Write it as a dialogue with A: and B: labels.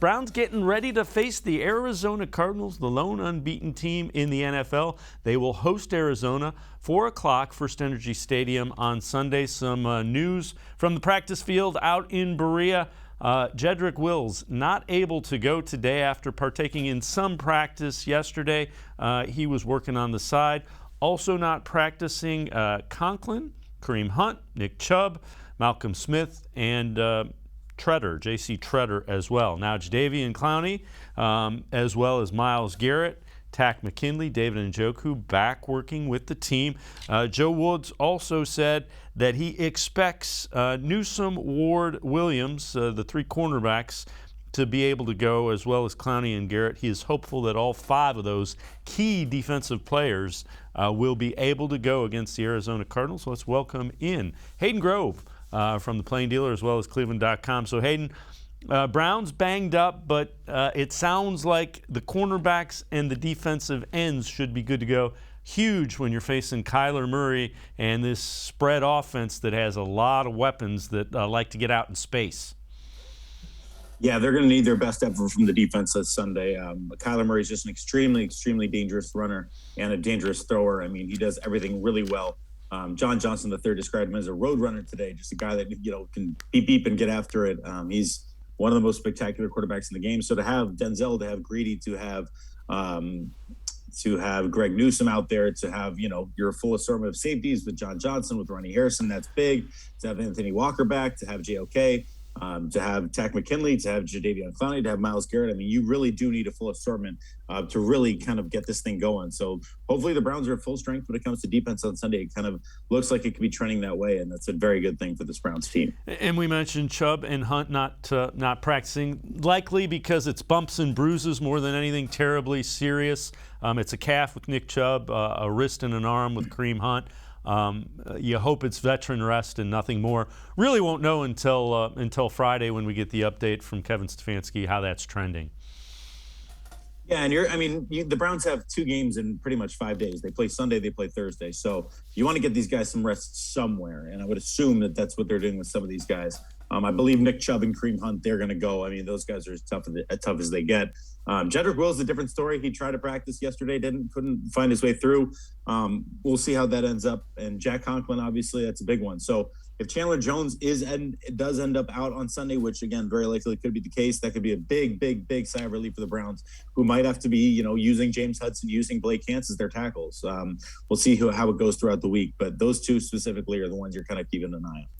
A: Browns getting ready to face the Arizona Cardinals, the lone unbeaten team in the NFL. They will host Arizona, 4 o'clock, First Energy Stadium on Sunday. Some news from the practice field out in Berea. Jedrick Wills not able to go today after partaking in some practice yesterday. He was working on the side. Also not practicing Conklin, Kareem Hunt, Nick Chubb, Malcolm Smith, and J.C. Treader as well. Now Jadeveon Clowney, as well as Myles Garrett, Tack McKinley, David Njoku back working with the team. Joe Woods also said that he expects Newsome, Ward, Williams, the three cornerbacks, to be able to go, as well as Clowney and Garrett. He is hopeful that all 5 of those key defensive players will be able to go against the Arizona Cardinals. So let's welcome in Hayden Grove from the Plain Dealer, as well as cleveland.com. So Hayden, Browns banged up, but it sounds like the cornerbacks and the defensive ends should be good to go. Huge when you're facing Kyler Murray and this spread offense that has a lot of weapons that like to get out in space.
B: Yeah, they're going to need their best effort from the defense this Sunday. Kyler Murray is just an extremely, extremely dangerous runner and a dangerous thrower. I mean, he does everything really well. John Johnson III described him as a road runner today, just a guy that, can beep and get after it. He's one of the most spectacular quarterbacks in the game. So to have Denzel, to have Greedy, to have Greg Newsome out there, to have, your full assortment of safeties with John Johnson, with Ronnie Harrison, that's big. To have Anthony Walker back, to have JOK, to have Tack McKinley, to have Jadeveon Clowney, to have Myles Garrett. I mean, you really do need a full assortment to really kind of get this thing going. So hopefully the Browns are at full strength when it comes to defense on Sunday. It kind of looks like it could be trending that way, and that's a very good thing for this Browns team.
A: And we mentioned Chubb and Hunt not practicing, likely because it's bumps and bruises more than anything terribly serious. It's a calf with Nick Chubb, a wrist and an arm with Kareem Hunt. You hope it's veteran rest and nothing more. Really won't know until Friday when we get the update from Kevin Stefanski how that's trending.
B: Yeah, and the Browns have 2 games in pretty much 5 days. They play Sunday, they play Thursday. So you want to get these guys some rest somewhere, and I would assume that that's what they're doing with some of these guys. I believe Nick Chubb and Kareem Hunt, they're going to go. I mean, those guys are as tough as they get. Jedrick Wills is a different story. He tried to practice yesterday, couldn't find his way through. We'll see how that ends up. And Jack Conklin, obviously, that's a big one. So if Chandler Jones does end up out on Sunday, which again very likely could be the case, that could be a big sigh of relief for the Browns, who might have to be using James Hudson, using Blake Hance as their tackles. We'll see how it goes throughout the week, but those 2 specifically are the ones you're kind of keeping an eye on.